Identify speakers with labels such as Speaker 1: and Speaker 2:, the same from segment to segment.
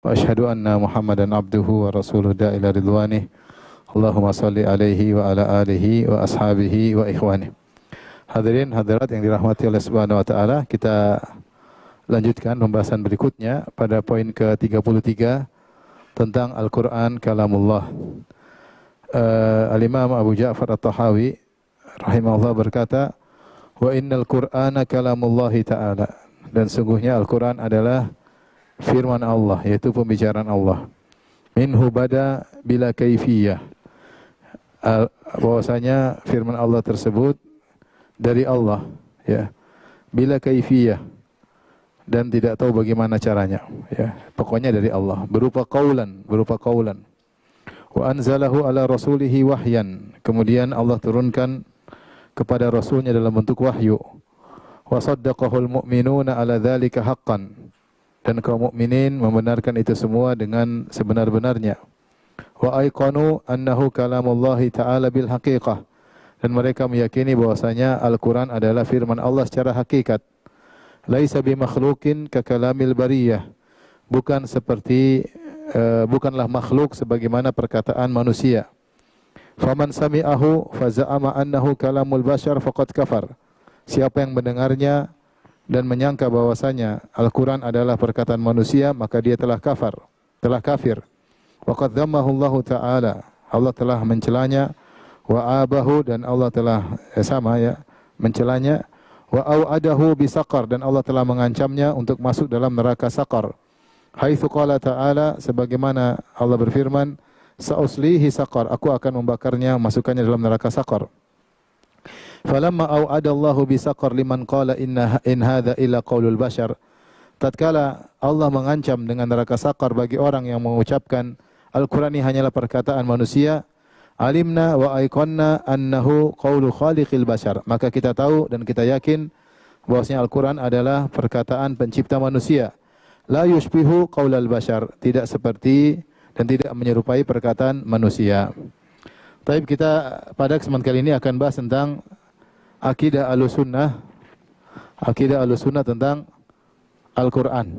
Speaker 1: Wa asyhadu anna Muhammadan abduhu wa rasuluhu ila ridwanih. Allahumma salli alaihi wa ala alihi wa ashabihi wa ikhwanih. Hadirin hadirat yang dirahmati oleh Subhanahu wa taala, kita lanjutkan pembahasan berikutnya pada poin ke-33 tentang Al-Qur'an kalamullah. Al-Imam Abu Ja'far At-Tahawi rahimahullah berkata, "Wa innal Qur'ana kalamullahi ta'ala." Dan sungguhnya Al-Qur'an adalah firman Allah, yaitu pembicaraan Allah. Minhu bada bila kaifiyah. Bahwasanya firman Allah tersebut dari Allah, ya. Bila kaifiyah, dan tidak tahu bagaimana caranya, ya. Pokoknya dari Allah, berupa qaulan. Wa anzalahu ala rasulihi wahyan. Kemudian Allah turunkan kepada rasulnya dalam bentuk wahyu. Wa saddaqahul mu'minuna ala dzalika haqqan. Dan kaum mukminin membenarkan itu semua dengan sebenar-benarnya. Wa aiqanu annahu kalamullahi ta'ala bil haqiqah. Dan mereka meyakini bahwasanya Al-Qur'an adalah firman Allah secara hakikat. Laisa bi makhluqin ka kalamil bariyah. Bukanlah makhluk sebagaimana perkataan manusia. Faman sami'ahu fa za'ama annahu kalamul bashar faqad kafar. Siapa yang mendengarnya dan menyangka bahwasanya Al-Quran adalah perkataan manusia, maka dia telah kafir. Wa qad dhammahu Allah Ta'ala, Allah telah mencelanya. Wa abahu, dan Allah telah mencelanya. Wa au'adahu bisaqar, dan Allah telah mengancamnya untuk masuk dalam neraka saqar. Haitsu qala Ta'ala, sebagaimana Allah berfirman, sa'uslihi saqar, aku akan membakarnya, masukkannya dalam neraka saqar. Falamma au'adallahu bisaqar liman qala in hadza illa qaulul bashar. Tatkala Allah mengancam dengan neraka saqar bagi orang yang mengucapkan Al-Qur'an ini hanyalah perkataan manusia, alimna wa aiqanna annahu qaulu khaliqil bashar. Maka kita tahu dan kita yakin bahwasanya Al-Qur'an adalah perkataan pencipta manusia. La yushbihu qaulal bashar, tidak seperti dan tidak menyerupai perkataan manusia. Tapi kita pada kesempatan kali ini akan bahas tentang Akidah Ahlussunnah tentang Al-Quran.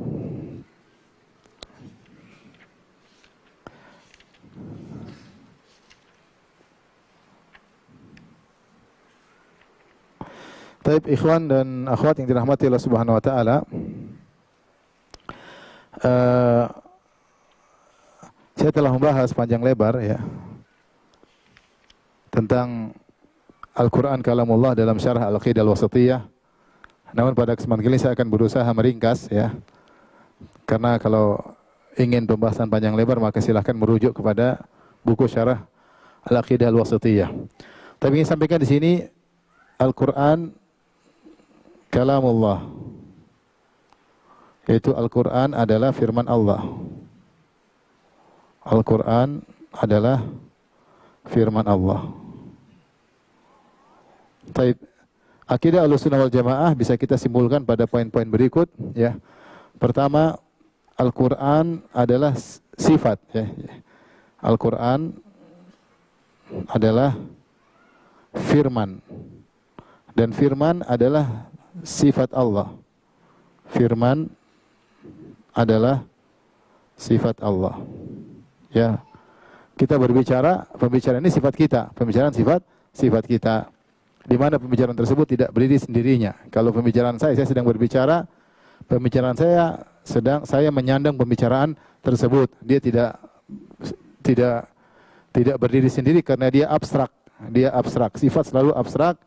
Speaker 1: Taib ikhwan dan akhwat yang dirahmati Allah Subhanahu wa taala. Saya telah membahas panjang lebar, ya, tentang Al-Quran kalamullah dalam syarah Al-Aqidah Al-Wasatiyah. Namun pada kesempatan kali ini saya akan berusaha meringkas, ya. Karena kalau ingin pembahasan panjang lebar maka silahkan merujuk kepada buku syarah Al-Aqidah Al-Wasatiyah. Tapi ingin sampaikan di sini Al-Quran kalamullah, yaitu Al-Quran adalah firman Allah. Al-Quran adalah firman Allah. Taib. Akidah Ahlussunnah wal Jamaah bisa kita simpulkan pada poin-poin berikut, ya. Pertama, Al-Qur'an adalah sifat, ya. Al-Qur'an adalah firman. Dan firman adalah sifat Allah. Firman adalah sifat Allah. Ya. Kita berbicara, pembicaraan ini sifat kita, pembicaraan sifat kita. Di mana pembicaraan tersebut tidak berdiri sendirinya. Kalau pembicaraan saya sedang berbicara, pembicaraan saya menyandang pembicaraan tersebut. Dia tidak berdiri sendiri karena dia abstrak. Sifat selalu abstrak.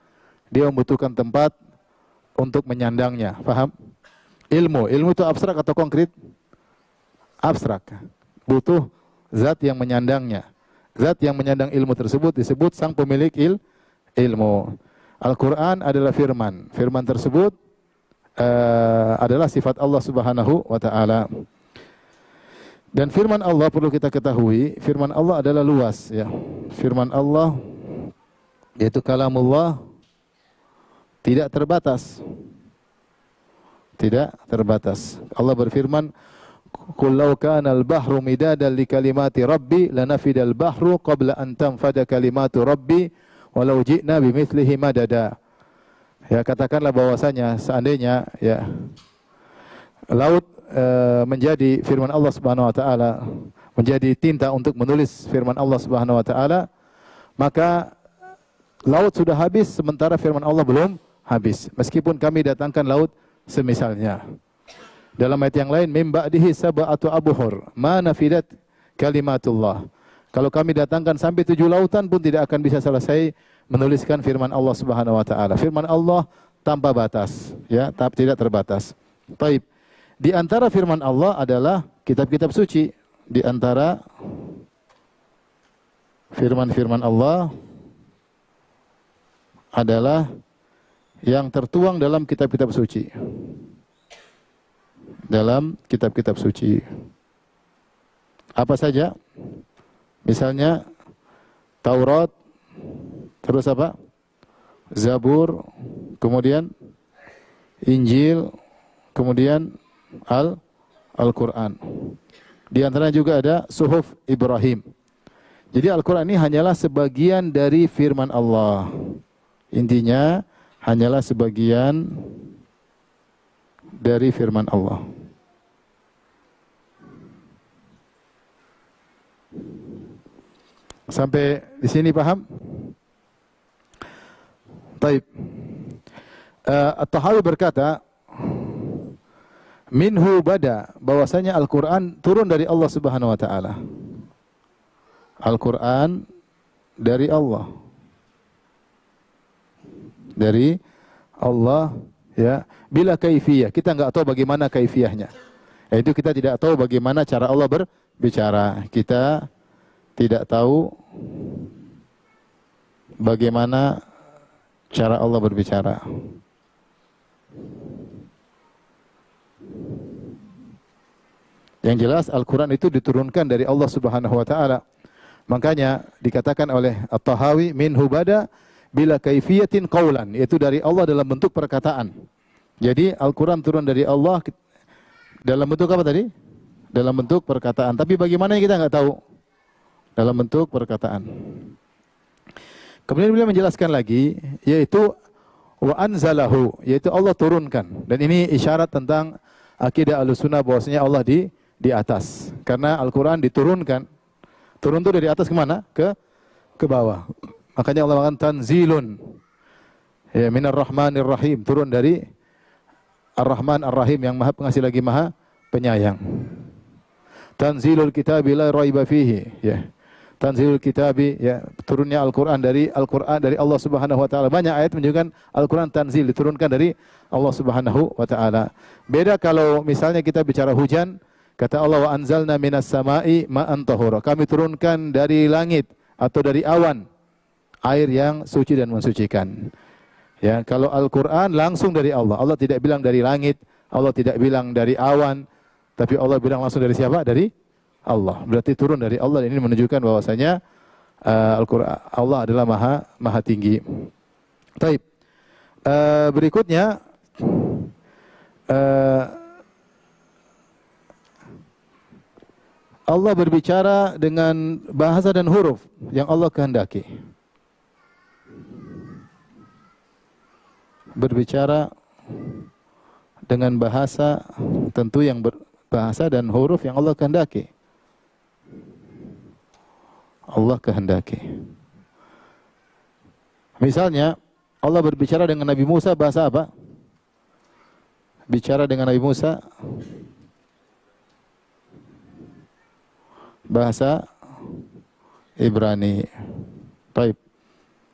Speaker 1: Dia membutuhkan tempat untuk menyandangnya. Paham? Ilmu itu abstrak atau konkret? Abstrak. Butuh zat yang menyandangnya. Zat yang menyandang ilmu tersebut disebut sang pemilik ilmu. Al-Quran adalah firman. Firman tersebut adalah sifat Allah Subhanahu wa ta'ala. Dan firman Allah perlu kita ketahui, firman Allah adalah luas, ya. Firman Allah, yaitu kalamullah, tidak terbatas. Tidak terbatas. Allah berfirman, "Qul law kana al-bahru midadan li kalimati rabbi lanafida al-bahru qabla an tanfada kalimatu rabbi walau ji'na bimithlihi madada." Ya, katakanlah bahwasanya seandainya, ya, laut menjadi firman Allah Subhanahu wa taala, menjadi tinta untuk menulis firman Allah Subhanahu wa taala, maka laut sudah habis sementara firman Allah belum habis. Meskipun kami datangkan laut semisalnya. Dalam ayat yang lain, mim ba'dihi sab'atu abhur ma nafidat kalimatullah. Kalau kami datangkan sampai 7 lautan pun tidak akan bisa selesai menuliskan firman Allah Subhanahu wa taala. Firman Allah tanpa batas, ya, tidak terbatas. Baik. Di antara firman Allah adalah kitab-kitab suci. Di antara firman-firman Allah adalah yang tertuang dalam kitab-kitab suci. Dalam kitab-kitab suci. Apa saja? Misalnya Taurat, terus apa? Zabur, kemudian Injil, kemudian Al-Quran. Di antaranya juga ada Suhuf Ibrahim. Jadi Al-Quran ini hanyalah sebagian dari firman Allah. Intinya hanyalah sebagian dari firman Allah. Sampai di sini paham? Taib. At-Tahawi berkata, minhu bada, bahwasanya Al-Quran turun dari Allah Subhanahu wa taala. Al-Quran dari Allah. Dari Allah, ya. Bila kaifiyah, kita enggak tahu bagaimana kaifiyahnya. Yaitu kita tidak tahu bagaimana cara Allah berbicara. Kita tidak tahu bagaimana cara Allah berbicara. Yang jelas Al-Quran itu diturunkan dari Allah Subhanahu wa taala. Makanya dikatakan oleh At-Tahawi, minhu bada bila kaifiyatin qaulan, yaitu dari Allah dalam bentuk perkataan. Jadi Al-Quran turun dari Allah dalam bentuk apa tadi? Dalam bentuk perkataan. Tapi bagaimana kita nggak tahu. Dalam bentuk perkataan. Kemudian beliau menjelaskan lagi, yaitu wa anzalahu, yaitu Allah turunkan. Dan ini isyarat tentang akidah Ahlussunnah bahwasanya Allah di atas. Karena Al-Quran diturunkan. Turun itu dari atas kemana? Ke bawah. Makanya Allah mengatakan tanzilun, ya, minar rahmanir rahim, turun dari Ar-Rahman Ar-Rahim, yang Maha Pengasih lagi Maha Penyayang. Tanzilul kitabi la raiba fihi, ya. Tanzilul kitabi, ya, turunnya Al-Qur'an dari Allah Subhanahu wa taala. Banyak ayat menunjukkan Al-Qur'an tanzil, diturunkan dari Allah Subhanahu wa taala. Beda kalau misalnya kita bicara hujan, kata Allah, wa anzalna minas sama'i ma'an tahura. Kami turunkan dari langit atau dari awan air yang suci dan mensucikan. Ya, kalau Al-Quran langsung dari Allah. Allah tidak bilang dari langit, Allah tidak bilang dari awan, tapi Allah bilang langsung dari siapa? Dari Allah. Berarti turun dari Allah, dan ini menunjukkan bahwasanya Al-Quran, Allah adalah maha tinggi. Taib. Berikutnya, Allah berbicara dengan bahasa dan huruf yang Allah kehendaki. Berbicara dengan bahasa tentu yang bahasa dan huruf yang Allah kehendaki. Allah kehendaki. Misalnya Allah berbicara dengan Nabi Musa bahasa apa? Bicara dengan Nabi Musa bahasa Ibrani. Baik.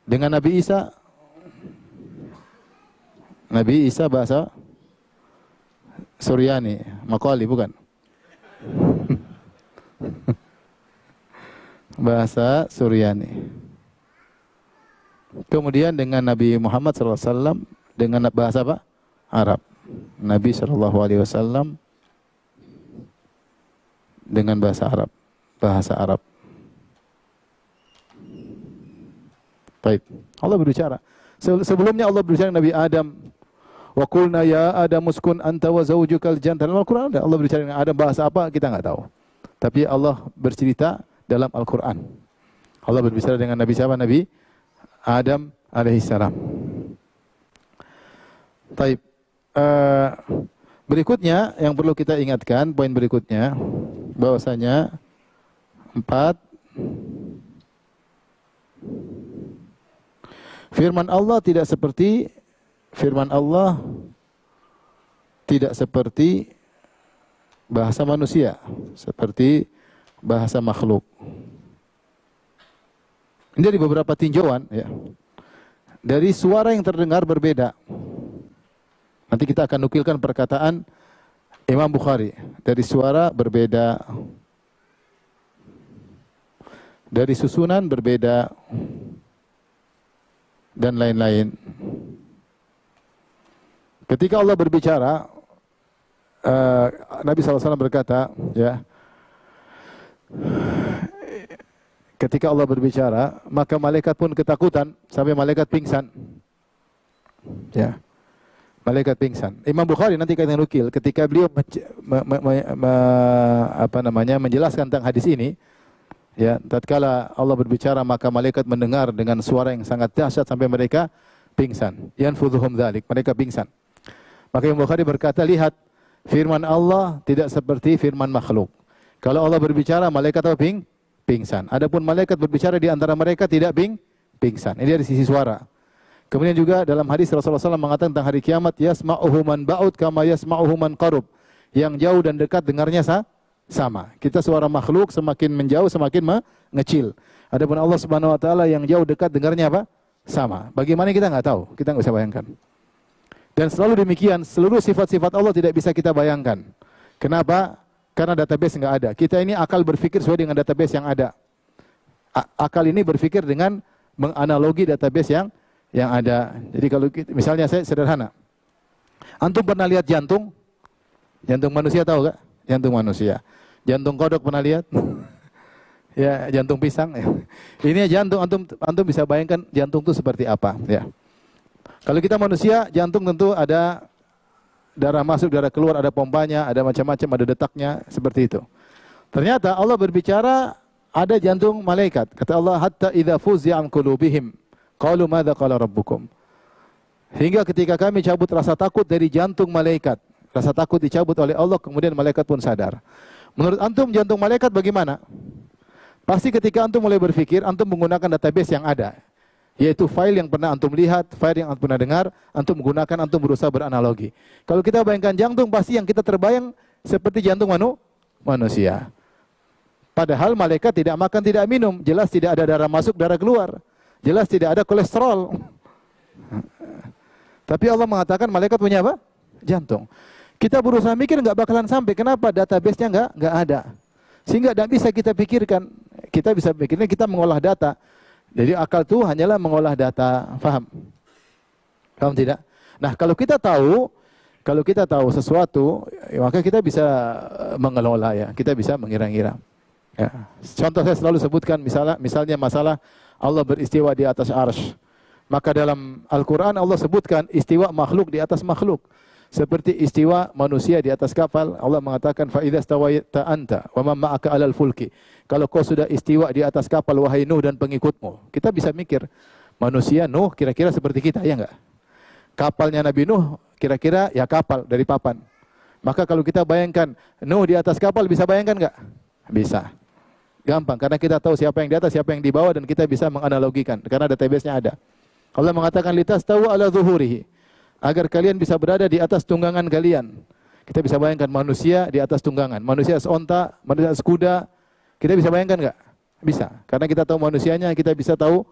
Speaker 1: Dengan Nabi Isa bahasa Suryani, Maqali bukan? Bahasa Suryani. Kemudian dengan Nabi Muhammad SAW dengan bahasa apa? Arab. Nabi SAW dengan bahasa Arab. Bahasa Arab. Baik. Allah berbicara. Sebelumnya Allah berbicara dengan Nabi Adam. Wa qulna ya Adam uskun anta wa zawjukal jannah. Dalam Al-Quran Allah berbicara dengan Adam, bahasa apa kita enggak tahu. Tapi Allah bercerita dalam Al-Quran. Allah berbicara dengan Nabi siapa? Nabi Adam alaihissalam. Taib. Berikutnya yang perlu kita ingatkan, poin berikutnya, bahwasanya 4, firman Allah tidak seperti bahasa manusia, seperti bahasa makhluk. Ini dari beberapa tinjauan, ya. Dari suara yang terdengar berbeda. Nanti kita akan nukilkan perkataan Imam Bukhari. Dari suara berbeda, dari susunan berbeda, dan lain-lain. Ketika Allah berbicara, Nabi SAW berkata, ya, ketika Allah berbicara, maka malaikat pun ketakutan sampai malaikat pingsan. Ya, malaikat pingsan. Imam Bukhari nanti kata nukil, ketika beliau menjelaskan tentang hadis ini, ya, tatkala Allah berbicara maka malaikat mendengar dengan suara yang sangat dahsyat sampai mereka pingsan. Yanfudhuhum dzalik, mereka pingsan. Maka Imam Bukhari berkata, lihat, firman Allah tidak seperti firman makhluk. Kalau Allah berbicara, malaikat apa? Pingsan. Adapun malaikat berbicara di antara mereka tidak pingsan. Ini dari sisi suara. Kemudian juga dalam hadis Rasulullah SAW mengatakan tentang hari kiamat, yasma'uhu man ba'ud kama yasma'uhu man qarub. Yang jauh dan dekat dengarnya sama. Kita suara makhluk semakin menjauh semakin mengecil. Adapun Allah Subhanahu wa taala yang jauh dekat dengarnya apa? Sama. Bagaimana kita nggak tahu, kita nggak bisa bayangkan. Dan selalu demikian, seluruh sifat-sifat Allah tidak bisa kita bayangkan. Kenapa? Karena database nggak ada. Kita ini akal berpikir sesuai dengan database yang ada. Akal ini berpikir dengan menganalogi database yang ada. Jadi kalau misalnya saya sederhana. Antum pernah lihat jantung? Jantung manusia tahu gak? Jantung manusia. Jantung kodok pernah lihat? Ya, jantung pisang. Ini jantung, antum bisa bayangkan jantung itu seperti apa, ya. Kalau kita manusia, jantung tentu ada darah masuk, darah keluar, ada pompanya, ada macam-macam, ada detaknya, seperti itu. Ternyata Allah berbicara ada jantung malaikat. Kata Allah, hatta idza fuzi'a an qulubihim qalu madza qala rabbukum. Hingga ketika kami cabut rasa takut dari jantung malaikat, rasa takut dicabut oleh Allah, kemudian malaikat pun sadar. Menurut antum jantung malaikat bagaimana? Pasti ketika antum mulai berpikir, antum menggunakan database yang ada, yaitu file yang pernah antum lihat, file yang antum pernah dengar, antum menggunakan, antum berusaha beranalogi. Kalau kita bayangkan jantung, pasti yang kita terbayang seperti jantung manusia. Padahal malaikat tidak makan, tidak minum, jelas tidak ada darah masuk, darah keluar, jelas tidak ada kolesterol. Tapi Allah mengatakan malaikat punya apa? Jantung. Kita berusaha mikir nggak bakalan sampai. Kenapa? Database-nya nggak ada. Sehingga tidak bisa kita pikirkan. Kita bisa pikirnya kita mengolah data. Jadi akal itu hanyalah mengolah data. Faham? Paham tidak? Nah, kalau kita tahu sesuatu, maka kita bisa mengelola, ya. Kita bisa mengira-ngira. Ya. Contoh saya selalu sebutkan misalnya masalah Allah beristiwa di atas arsy. Maka dalam Al-Quran Allah sebutkan istiwa makhluk di atas makhluk. Seperti istiwa manusia di atas kapal. Allah mengatakan, فَإِذَا اسْتَوَيْتَ أَنْتَ وَمَنْ مَعَكَ عَلَى الْفُلْكِ. Kalau kau sudah istiwa di atas kapal, wahai Nuh dan pengikutmu. Kita bisa mikir, manusia Nuh kira-kira seperti kita, ya enggak? Kapalnya Nabi Nuh kira-kira ya kapal dari papan. Maka kalau kita bayangkan Nuh di atas kapal, bisa bayangkan enggak? Bisa. Gampang, karena kita tahu siapa yang di atas, siapa yang di bawah, dan kita bisa menganalogikan, karena database-nya ada. Allah mengatakan, litastawu ala zuhurihi, agar kalian bisa berada di atas tunggangan kalian. Kita bisa bayangkan manusia di atas tunggangan, manusia seonta, manusia sekuda. Kita bisa bayangkan enggak? Bisa. Karena kita tahu manusianya, kita bisa tahu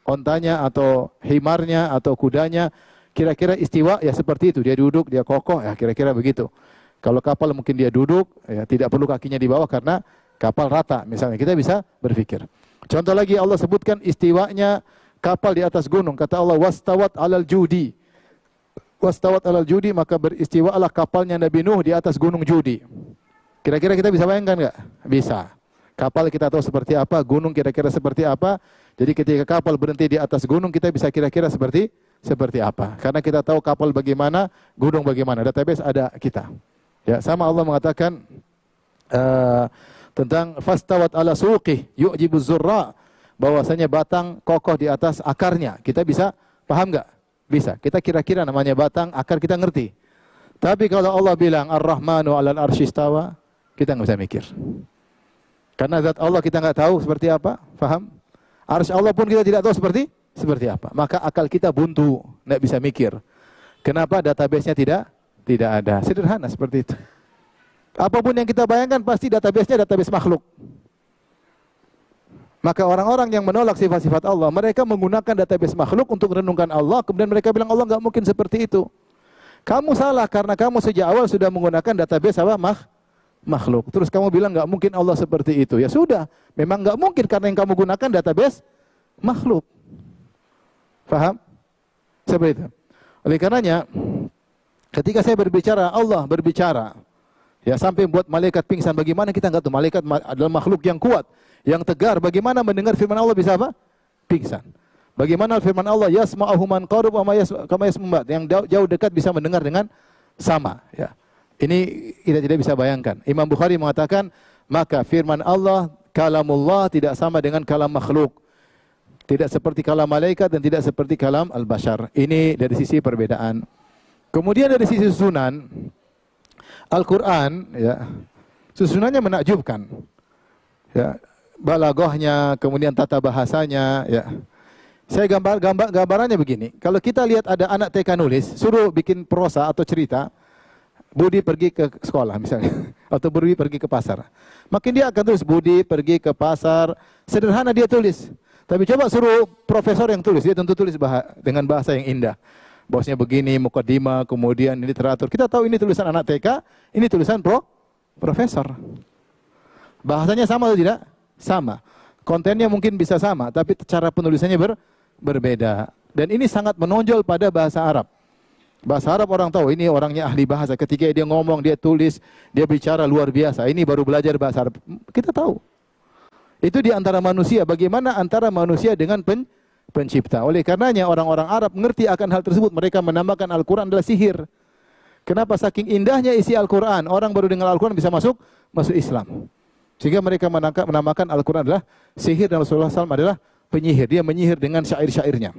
Speaker 1: ontanya atau himarnya atau kudanya. Kira-kira istiwa ya seperti itu, dia duduk, dia kokoh, ya kira-kira begitu. Kalau kapal mungkin dia duduk, ya tidak perlu kakinya di bawah karena kapal rata misalnya. Kita bisa berpikir. Contoh lagi Allah sebutkan istiwanya kapal di atas gunung. Kata Allah, wastawat alal judi. Wastawat alal judi, maka beristiwalah kapalnya Nabi Nuh di atas gunung Judi. Kira-kira kita bisa bayangkan enggak? Bisa. Kapal kita tahu seperti apa, gunung kira-kira seperti apa. Jadi ketika kapal berhenti di atas gunung, kita bisa kira-kira seperti apa. Karena kita tahu kapal bagaimana, gunung bagaimana. Database ada kita. Ya, sama Allah mengatakan tentang fastawat ala suqih yu'jibuz zurra, bahwasanya batang kokoh di atas akarnya. Kita bisa paham enggak? Bisa. Kita kira-kira namanya batang, akar kita ngerti. Tapi kalau Allah bilang Ar-Rahmanu 'alal arsy istawa, kita nggak bisa mikir. Karena zat Allah kita nggak tahu seperti apa, paham? Arsy Allah pun kita tidak tahu seperti apa. Maka akal kita buntu, nggak bisa mikir. Kenapa database-nya tidak ada? Sederhana seperti itu. Apapun yang kita bayangkan pasti database-nya database makhluk. Maka orang-orang yang menolak sifat-sifat Allah, mereka menggunakan database makhluk untuk merenungkan Allah, kemudian mereka bilang Allah nggak mungkin seperti itu. Kamu salah karena kamu sejak awal sudah menggunakan database apa? Makhluk. Terus kamu bilang nggak mungkin Allah seperti itu. Ya sudah, memang nggak mungkin karena yang kamu gunakan database makhluk. Paham? Seperti itu. Oleh karenanya, ketika saya berbicara, Allah berbicara. Ya sampai buat malaikat pingsan. Bagaimana kita nggak tahu? Malaikat adalah makhluk yang kuat, yang tegar. Bagaimana mendengar firman Allah bisa apa? Pingsan. Bagaimana firman Allah yasma'uhu man qarib wa kama yasma'u, yang jauh dekat bisa mendengar dengan sama, ya. Ini kita tidak bisa bayangkan. Imam Bukhari mengatakan, maka firman Allah, kalamullah tidak sama dengan kalam makhluk. Tidak seperti kalam malaikat dan tidak seperti kalam al-bashar. Ini dari sisi perbedaan. Kemudian dari sisi susunan Al-Quran, ya, susunannya menakjubkan. Ya, balaghahnya, kemudian tata bahasanya, ya. Saya gambarannya begini. Kalau kita lihat ada anak TK nulis, suruh bikin prosa atau cerita, Budi pergi ke sekolah misalnya, atau Budi pergi ke pasar. Makin dia akan tulis Budi pergi ke pasar, sederhana dia tulis. Tapi coba suruh profesor yang tulis, dia tentu tulis dengan bahasa yang indah. Bosnya begini, mukadimah, kemudian literatur. Kita tahu ini tulisan anak TK, ini tulisan profesor. Bahasanya sama atau tidak? Sama. Kontennya mungkin bisa sama, tapi cara penulisannya berbeda. Dan ini sangat menonjol pada bahasa Arab. Bahasa Arab orang tahu, ini orangnya ahli bahasa. Ketika dia ngomong, dia tulis, dia bicara luar biasa. Ini baru belajar bahasa Arab. Kita tahu. Itu di antara manusia. Bagaimana antara manusia dengan pencipta. Oleh karenanya orang-orang Arab mengerti akan hal tersebut. Mereka menamakan Al-Quran adalah sihir. Kenapa? Saking indahnya isi Al-Quran. Orang baru dengar Al-Quran bisa masuk Islam. Sehingga mereka menamakan Al-Quran adalah sihir, dan Rasulullah SAW adalah penyihir. Dia menyihir dengan syair-syairnya.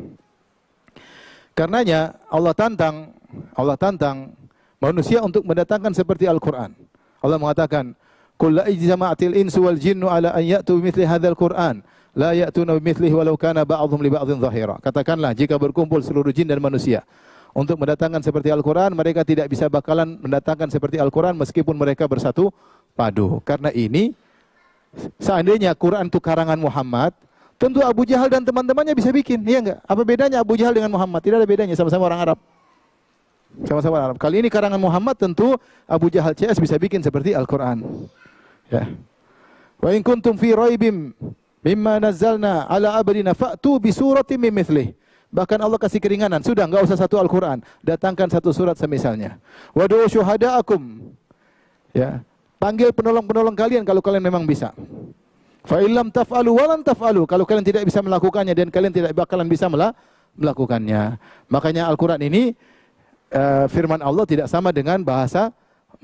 Speaker 1: Karenanya Allah tantang manusia untuk mendatangkan seperti Al-Quran. Allah mengatakan, "Qul la ijtama'atil insu wal jinnu ala an ya'tu bimithli hadzal Qur'an, la ya'tuna bimithlihi walau kana ba'dhum li ba'dhin dhahira." Katakanlah, jika berkumpul seluruh jin dan manusia untuk mendatangkan seperti Al-Quran, mereka tidak bisa bakalan mendatangkan seperti Al-Quran meskipun mereka bersatu padu. Karena ini, seandainya Quran itu karangan Muhammad, tentu Abu Jahal dan teman-temannya bisa bikin, iya enggak? Apa bedanya Abu Jahal dengan Muhammad? Tidak ada bedanya, sama-sama orang Arab. Sama-sama orang Arab. Kali ini karangan Muhammad, tentu Abu Jahal CS bisa bikin seperti Al-Quran. Ya. Wa in kuntum fi raibim mimma nazzalna ala abdina fa'tu bi suratin min mithlih. Bahkan Allah kasih keringanan, sudah enggak usah satu Al-Quran, datangkan satu surat semisalnya. Wad'u syuhada'akum. Ya. Panggil penolong-penolong kalian kalau kalian memang bisa. Fa illam taf'alu wa lan taf'alu. Kalau kalian tidak bisa melakukannya dan kalian tidak bakalan bisa melakukannya. Makanya Al-Quran ini firman Allah tidak sama dengan bahasa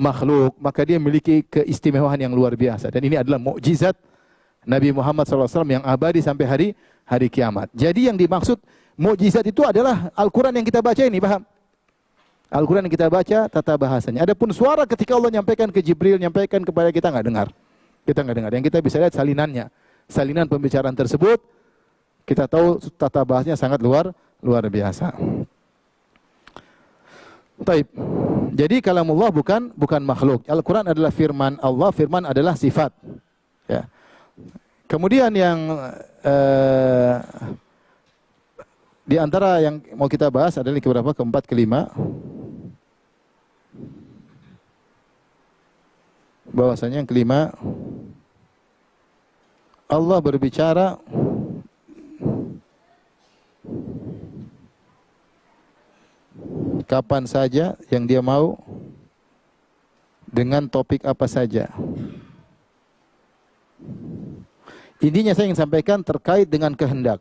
Speaker 1: makhluk. Maka dia memiliki keistimewaan yang luar biasa. Dan ini adalah mukjizat Nabi Muhammad SAW yang abadi sampai hari kiamat. Jadi yang dimaksud mukjizat itu adalah Al-Quran yang kita baca ini, paham? Al-Quran yang kita baca, tata bahasanya. Adapun suara ketika Allah nyampaikan ke Jibril, nyampaikan kepada kita nggak dengar. Kita nggak dengar. Yang kita bisa lihat salinannya. Salinan pembicaraan tersebut, kita tahu tata bahasanya sangat luar biasa. Taib. Jadi kalamullah bukan makhluk. Al-Quran adalah firman Allah, firman adalah sifat. Ya. Kemudian yang di antara yang mau kita bahas adalah keberapa? Keempat, kelima. Bahwasanya yang kelima, Allah berbicara kapan saja yang dia mau, dengan topik apa saja. Intinya saya ingin sampaikan terkait dengan kehendak.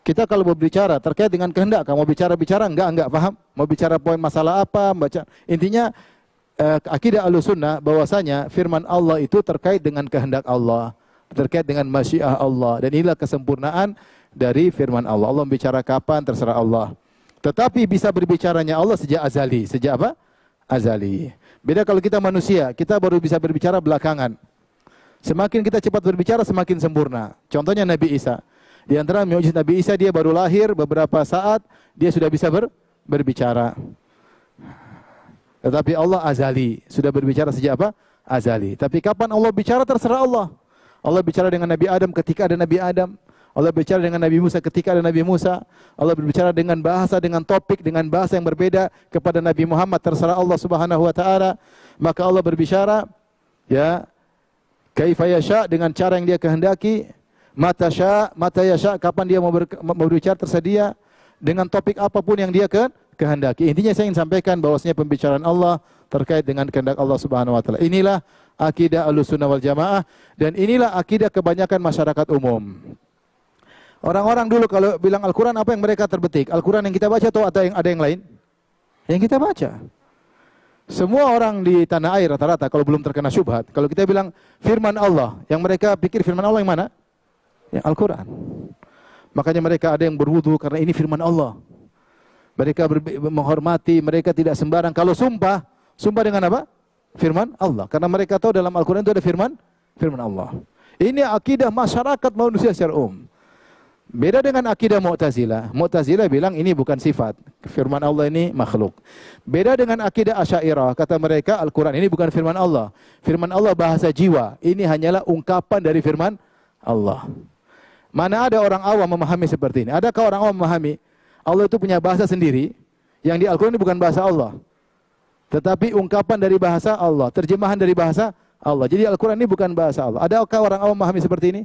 Speaker 1: Kita kalau berbicara terkait dengan kehendak, mau bicara enggak paham? Mau bicara poin masalah apa? Intinya akidah Ahlussunnah bahwasanya firman Allah itu terkait dengan kehendak Allah, terkait dengan masyiah Allah, dan inilah kesempurnaan dari firman Allah. Allah bicara kapan terserah Allah. Tetapi bisa berbicaranya Allah sejak azali. Sejak apa? Azali. Beda kalau kita manusia, kita baru bisa berbicara belakangan. Semakin kita cepat berbicara, semakin sempurna. Contohnya Nabi Isa. Di antara mukjizat Nabi Isa, dia baru lahir beberapa saat, dia sudah bisa berbicara. Tetapi Allah azali, sudah berbicara sejak apa? Azali. Tapi kapan Allah bicara terserah Allah. Allah bicara dengan Nabi Adam ketika ada Nabi Adam. Allah bicara dengan Nabi Musa ketika ada Nabi Musa. Allah berbicara dengan bahasa, dengan topik, dengan bahasa yang berbeda kepada Nabi Muhammad, terserah Allah Subhanahu wa taala. Maka Allah berbicara ya kaifa yasha, dengan cara yang dia kehendaki, mata yasha, kapan dia mau berbicara tersedia, dengan topik apapun yang dia kehendaki. Intinya saya ingin sampaikan bahwasanya pembicaraan Allah terkait dengan kehendak Allah Subhanahu wa taala. Inilah akidah Ahlussunnah wal Jamaah dan inilah akidah kebanyakan masyarakat umum. Orang-orang dulu kalau bilang Al-Quran, apa yang mereka terbetik? Al-Quran yang kita baca atau ada yang lain? Yang kita baca. Semua orang di tanah air rata-rata kalau belum terkena syubhat, kalau kita bilang firman Allah, yang mereka pikir firman Allah yang mana? Ya, Al-Quran. Makanya mereka ada yang berwudu karena ini firman Allah. Mereka menghormati, mereka tidak sembarang. Kalau sumpah dengan apa? Firman Allah. Karena mereka tahu dalam Al-Quran itu ada firman Allah. Ini akidah masyarakat manusia secara umum. Beda dengan akidah Mu'tazilah. Mu'tazilah bilang ini bukan sifat. Firman Allah ini makhluk. Beda dengan akidah Asy'ariyah. Kata mereka Al-Quran ini bukan firman Allah. Firman Allah bahasa jiwa. Ini hanyalah ungkapan dari firman Allah. Mana ada orang awam memahami seperti ini? Adakah orang awam memahami Allah itu punya bahasa sendiri? Yang di Al-Quran ini bukan bahasa Allah. Tetapi ungkapan dari bahasa Allah. Terjemahan dari bahasa Allah. Jadi Al-Quran ini bukan bahasa Allah. Adakah orang awam memahami seperti ini?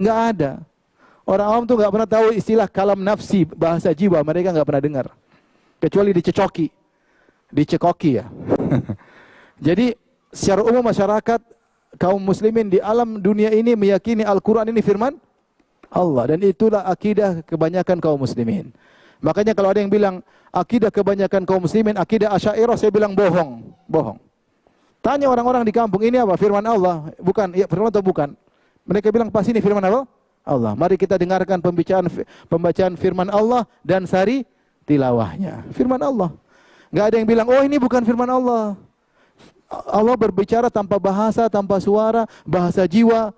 Speaker 1: Enggak ada. Orang awam tuh nggak pernah tahu istilah kalam nafsi, bahasa jiwa, mereka nggak pernah dengar. Kecuali dicekoki ya. Jadi secara umum masyarakat kaum muslimin di alam dunia ini meyakini Al-Quran ini firman Allah. Dan itulah akidah kebanyakan kaum muslimin. Makanya kalau ada yang bilang akidah kebanyakan kaum muslimin, akidah Asy'ariyah, saya bilang bohong. Tanya orang-orang di kampung, ini apa? Firman Allah? Bukan, ya firman atau bukan? Mereka bilang pasti ini firman Allah. Mari kita dengarkan pembacaan firman Allah dan sari tilawahnya. Firman Allah. Enggak ada yang bilang, oh ini bukan firman Allah. Allah berbicara tanpa bahasa, tanpa suara, bahasa jiwa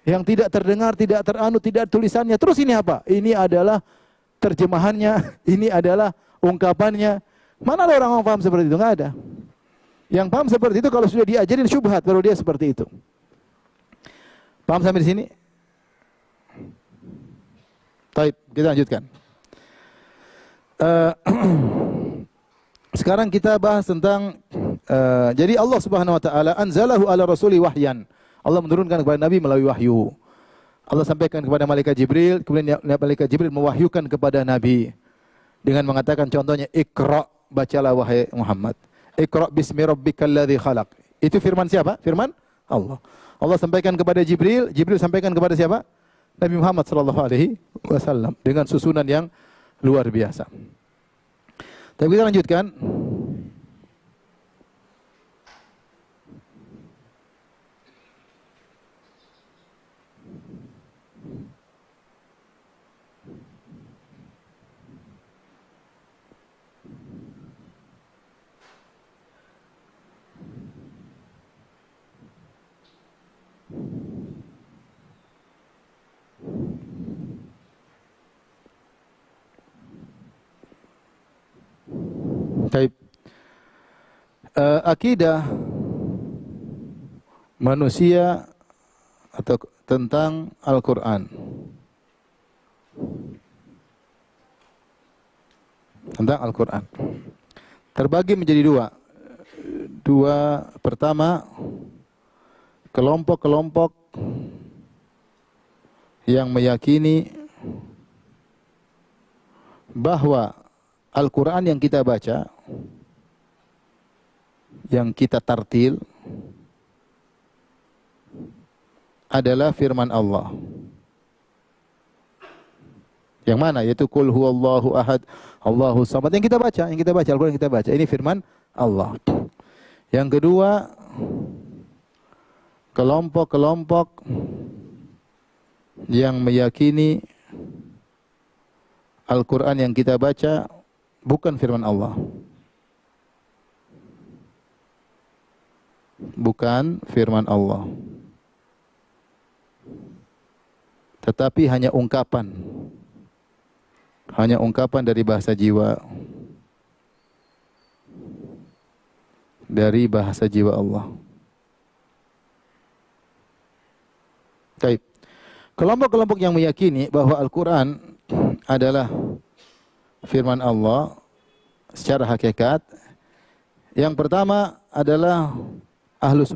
Speaker 1: yang tidak terdengar, tidak teranu, tidak tulisannya. Terus ini apa? Ini adalah terjemahannya, ini adalah ungkapannya. Mana ada orang yang paham seperti itu? Enggak ada. Yang paham seperti itu kalau sudah diajarin syubhat baru dia seperti itu. Paham sampai di sini? Baik, kita lanjutkan. Sekarang kita bahas tentang jadi Allah Subhanahu wa taala anzalahu ala rasuli wahyan. Allah menurunkan kepada Nabi melalui wahyu. Allah sampaikan kepada malaikat Jibril, kemudian malaikat Jibril mewahyukan kepada Nabi dengan mengatakan contohnya Iqra, bacalah wahai Muhammad. Iqra bismi rabbikal ladzi khalaq. Itu firman siapa? Firman Allah. Allah sampaikan kepada Jibril, Jibril sampaikan kepada siapa? Nabi Muhammad sallallahu alaihi wasallam dengan susunan yang luar biasa. Tapi kita lanjutkan. Baik. Akidah manusia atau tentang Al-Quran. Tentang Al-Quran. Terbagi menjadi dua. Pertama, kelompok-kelompok yang meyakini bahwa Al-Quran yang kita baca, yang kita tartil, adalah firman Allah. Yang mana? Yaitu Qul huwallahu ahad, Allahu samad. Yang kita baca, Al-Quran yang kita baca. Ini firman Allah. Yang kedua, kelompok-kelompok yang meyakini Al-Quran yang kita baca bukan firman Allah. Bukan firman Allah. Tetapi hanya ungkapan. Hanya ungkapan dari bahasa jiwa. Dari bahasa jiwa Allah. Baik. Kelompok-kelompok yang meyakini bahwa Al-Quran adalah firman Allah secara hakikat, yang pertama adalah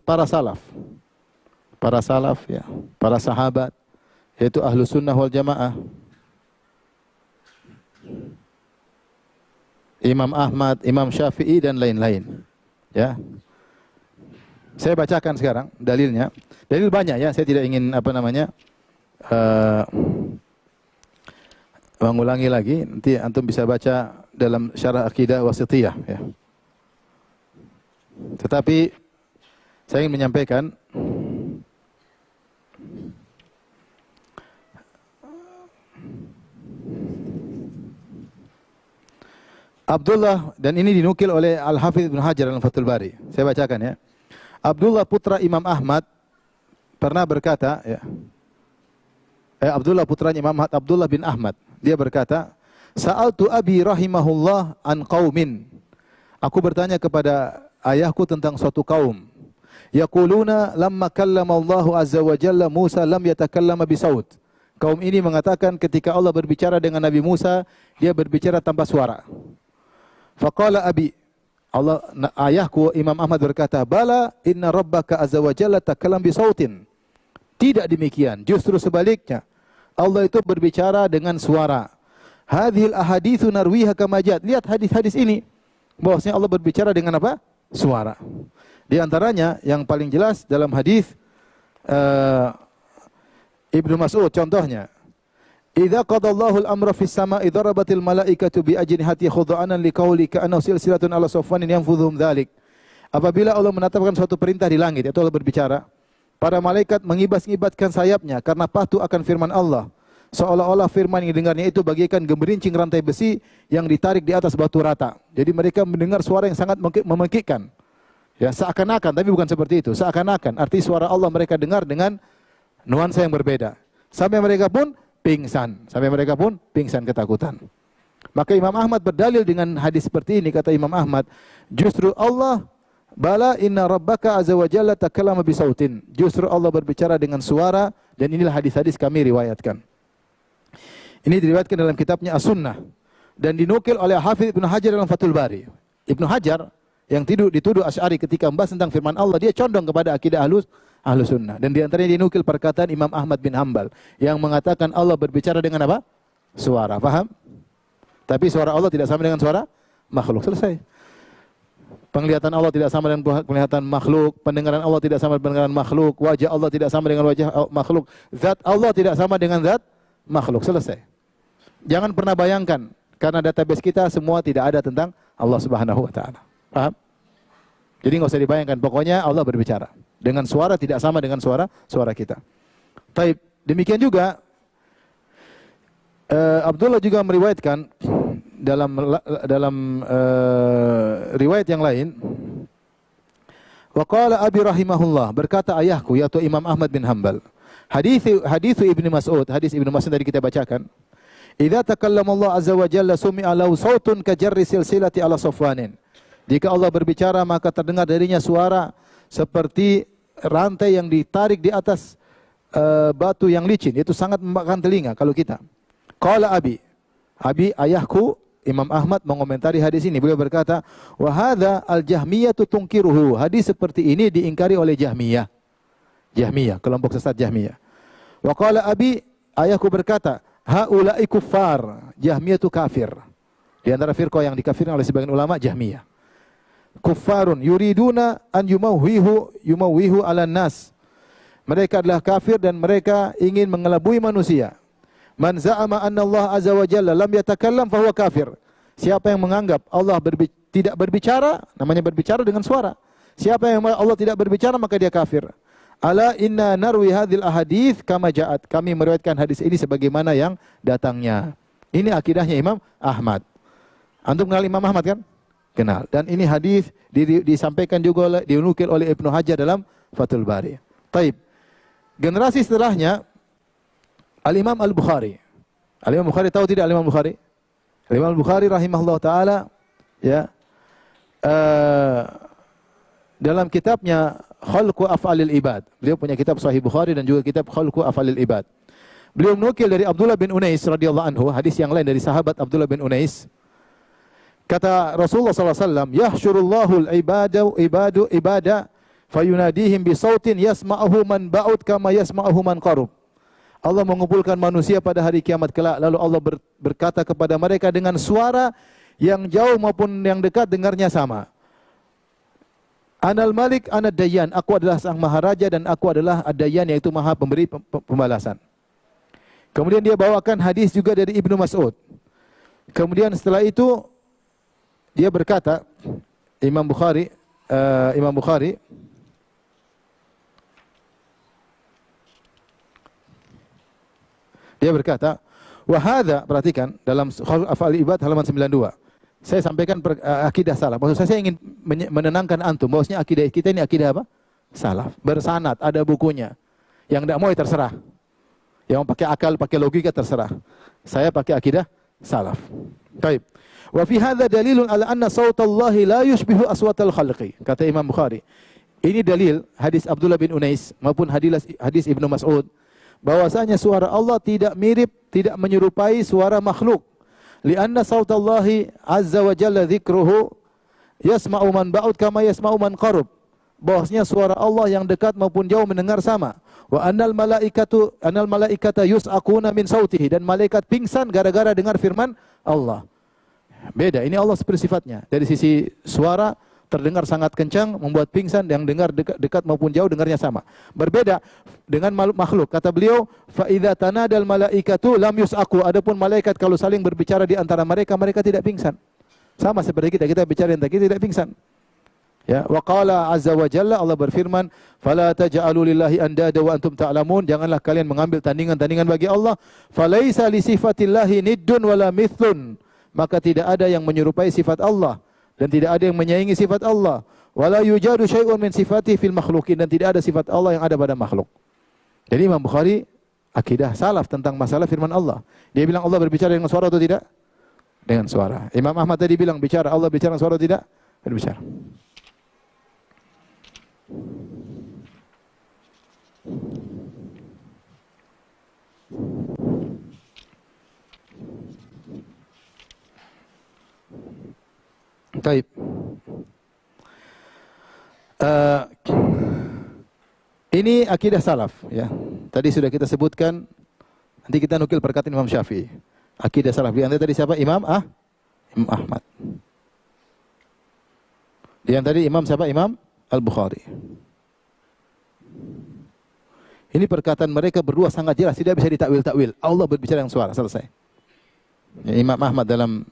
Speaker 1: para salaf. Para salaf ya, para sahabat, yaitu Ahlus Sunnah wal Jamaah. Imam Ahmad, Imam Syafi'i dan lain-lain. Ya. Saya bacakan sekarang dalilnya. Dalil banyak ya, saya tidak ingin mengulangi lagi. Nanti antum bisa baca dalam Syarah Aqidah Wasithiyah ya. Tetapi saya ingin menyampaikan Abdullah, dan ini dinukil oleh Al-Hafidz Ibnu Hajar dalam Fathul Bari. Saya bacakan ya. Abdullah putra Imam Ahmad pernah berkata ya. Abdullah putranya Imam Ahmad, Abdullah bin Ahmad, dia berkata, "Sa'altu abi rahimahullah an qaumin." Aku bertanya kepada ayahku tentang suatu kaum. Yaquluna lamma kallama Allahu azza wa jalla Musa lam yatakallama bisaut. Kaum ini mengatakan ketika Allah berbicara dengan Nabi Musa, dia berbicara tanpa suara. Faqala abi, ayahku Imam Ahmad berkata, "Bala inna rabbaka azza wa jalla takallam bisautin." Tidak demikian, justru sebaliknya. Allah itu berbicara dengan suara. Hadhil ahaditsu narwiha kama jat. Lihat hadis-hadis ini. Bahwasanya Allah berbicara dengan apa? Suara. Di antaranya yang paling jelas dalam hadis Ibnu Mas'ud contohnya. Idza qadallahu al-amra fis sama'i darabatil malaikatu bi ajnihati khudha'anan liqauli ka'annahu silsilatun ala safwanin yanfudhum dzalik. Apabila Allah menetapkan suatu perintah di langit, itu Allah berbicara, para malaikat mengibas-ngibaskan sayapnya karena patuh akan firman Allah. Seolah-olah firman yang didengarnya itu bagaikan gemerincing rantai besi yang ditarik di atas batu rata. Jadi mereka mendengar suara yang sangat memekikkan. Ya, seakan-akan, tapi bukan seperti itu. Seakan-akan, arti suara Allah mereka dengar dengan nuansa yang berbeda. Sampai mereka pun pingsan ketakutan. Maka Imam Ahmad berdalil dengan hadis seperti ini, kata Imam Ahmad, justru Allah, bala inna rabbaka azza wa jalla takallama bisautin. Justru Allah berbicara dengan suara, dan inilah hadis-hadis kami riwayatkan. Ini diriwayatkan dalam kitabnya As-Sunnah dan dinukil oleh Hafidz Ibnu Hajar dalam Fathul Bari. Ibnu Hajar yang dituduh Asy'ari ketika membahas tentang firman Allah, dia condong kepada akidah Ahlus Sunnah, dan di antaranya dinukil perkataan Imam Ahmad bin Hanbal yang mengatakan Allah berbicara dengan apa? Suara. Paham? Tapi suara Allah tidak sama dengan suara makhluk. Selesai. Penglihatan Allah tidak sama dengan penglihatan makhluk, pendengaran Allah tidak sama dengan pendengaran makhluk, wajah Allah tidak sama dengan wajah makhluk, zat Allah tidak sama dengan zat makhluk. Selesai. Jangan pernah bayangkan, karena database kita semua tidak ada tentang Allah Subhanahu wa taala. Paham? Jadi enggak usah dibayangkan, pokoknya Allah berbicara dengan suara tidak sama dengan suara kita. Taib. Demikian juga Abdullah juga meriwayatkan dalam riwayat yang lain, wa qala abi rahimahullah, berkata ayahku yaitu Imam Ahmad bin Hanbal, hadis Ibnu Mas'ud, hadis Ibnu Mas'ud tadi kita bacakan, idza takallama Allah azza wa jalla sumi'a lahu sautun ka jarri silsilati ala safwanin. Jika Allah berbicara maka terdengar darinya suara seperti rantai yang ditarik di atas batu yang licin. Itu sangat memakan telinga kalau kita. Qala abi ayahku Imam Ahmad mengomentari hadis ini. Beliau berkata, wa hadza al-jahmiyatu tunkiruhu. Hadis seperti ini diingkari oleh Jahmiyah, kelompok sesat Jahmiyah. Wa qala abi, ayahku berkata, haula'i kuffar. Jahmiyah itu kafir. Di antara firqah yang dikafirkan oleh sebagian ulama Jahmiyah. Kuffarun yuriduna an yumawwihu 'alan nas. Mereka adalah kafir dan mereka ingin mengelabui manusia. Man za'ama anna Allah azza wa jalla lam yatakallam fa huwa kafir. Siapa yang menganggap Allah tidak berbicara, namanya berbicara dengan suara. Siapa yang Allah tidak berbicara maka dia kafir. Ala inna narwi hadhil ahadits kama ja'at. Kami meriwayatkan hadis ini sebagaimana yang datangnya. Ini akidahnya Imam Ahmad. Antum kenal Imam Ahmad kan? Kenal. Dan ini hadis disampaikan juga dinukil oleh Ibnu Hajar dalam Fathul Bari. Taib. Generasi setelahnya Al-Imam Al-Bukhari. Al-Imam Bukhari tahu tidak Al-Imam Bukhari? Al-Imam Al-Bukhari rahimahullah taala ya dalam kitabnya Khalqu Af'alil Ibad. Beliau punya kitab Sahih Bukhari dan juga kitab Khalqu Af'alil Ibad. Beliau menukil dari Abdullah bin Unais radhiyallahu anhu, hadis yang lain dari sahabat Abdullah bin Unais. Kata Rasulullah SAW, Yahsyurullahul ibada fayunadihim bisautin yasma'uhu man ba'ud kama yasma'uhu man qarub. Allah mengumpulkan manusia pada hari kiamat kelak, lalu Allah berkata kepada mereka dengan suara yang jauh maupun yang dekat dengarnya sama. Anal Malik, Anad Dayyan, aku adalah sang maharaja dan aku adalah Ad-Dayyan, yaitu maha pemberi pembalasan. Kemudian dia bawakan hadis juga dari Ibnu Mas'ud. Kemudian setelah itu dia berkata, Imam Bukhari dia berkata, wa hadza, perhatikan dalam Af'al Ibad halaman 92. Saya sampaikan akidah salaf. Maksud saya ingin menenangkan antum bahwasanya akidah kita ini akidah apa? Salaf. Bersanad, ada bukunya. Yang tidak mau ya terserah. Yang mau pakai akal, pakai logika terserah. Saya pakai akidah salaf. Baik. Wa fi hadza dalilun ala anna sautallahi la yushbihu aswatal khalqi. Kata Imam Bukhari. Ini dalil hadis Abdullah bin Unais maupun hadis Ibnu Mas'ud bahwasanya suara Allah tidak mirip, tidak menyerupai suara makhluk. Lianna sautallahi azza wa jalla dzikruhu yasma'u man ba'ud kama yasma'u man qarub. Bahwasanya suara Allah yang dekat maupun jauh mendengar sama. Wa annal malaikata yus'aquna min sautihi, dan malaikat pingsan gara-gara dengar firman Allah. Beda, ini Allah seperti sifatnya. Dari sisi suara terdengar sangat kencang membuat pingsan, yang dengar dekat maupun jauh dengarnya sama. Berbeda dengan makhluk. Kata beliau, fa idza tanadal malaikatu lam yus'aqu. Adapun malaikat kalau saling berbicara di antara mereka, mereka tidak pingsan. Sama seperti kita bicara dengan kita tidak pingsan. Ya, wa qala azza wa jalla, Allah berfirman, fala taj'alu lillahi andada wa antum ta'lamun. Janganlah kalian mengambil tandingan-tandingan bagi Allah. Falaisa li sifatillahi niddun wala mithlun. Maka tidak ada yang menyerupai sifat Allah dan tidak ada yang menyaingi sifat Allah. Wala yujadu syai'un min sifatihi fil makhluqin, dan tidak ada sifat Allah yang ada pada makhluk. Jadi Imam Bukhari akidah salaf tentang masalah firman Allah. Dia bilang Allah berbicara dengan suara atau tidak? Dengan suara. Imam Ahmad tadi bilang bicara, Allah bicara dengan suara atau tidak? Berbicara. Taib. Ini akidah salaf ya. Tadi sudah kita sebutkan, nanti kita nukil perkataan Imam Syafi'i. Akidah salaf. Yang tadi siapa? Imam Ahmad. Yang tadi Imam siapa? Imam Al-Bukhari. Ini perkataan mereka berdua sangat jelas, tidak bisa ditakwil-takwil. Allah berbicara dengan suara, selesai. Ya, Imam Ahmad dalam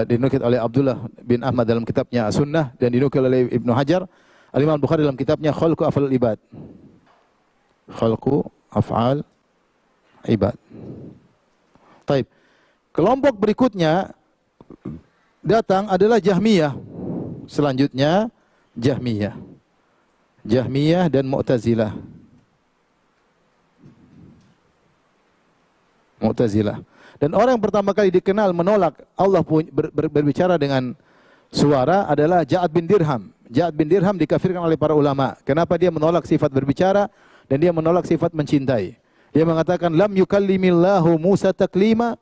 Speaker 1: dinukil oleh Abdullah bin Ahmad dalam kitabnya Sunnah dan dinukil oleh Ibnu Hajar. Al-Imam Bukhari dalam kitabnya Khalqu Af'al Ibad. Khalqu Af'al Ibad. Taib. Kelompok berikutnya datang adalah Jahmiyah. Selanjutnya Jahmiyah. Jahmiyah dan Mu'tazilah. Dan orang yang pertama kali dikenal menolak Allah berbicara dengan suara adalah Ja'ad bin Dirham. Ja'ad bin Dirham dikafirkan oleh para ulama. Kenapa dia menolak sifat berbicara dan dia menolak sifat mencintai? Dia mengatakan lam yukallimillahu Musa taklima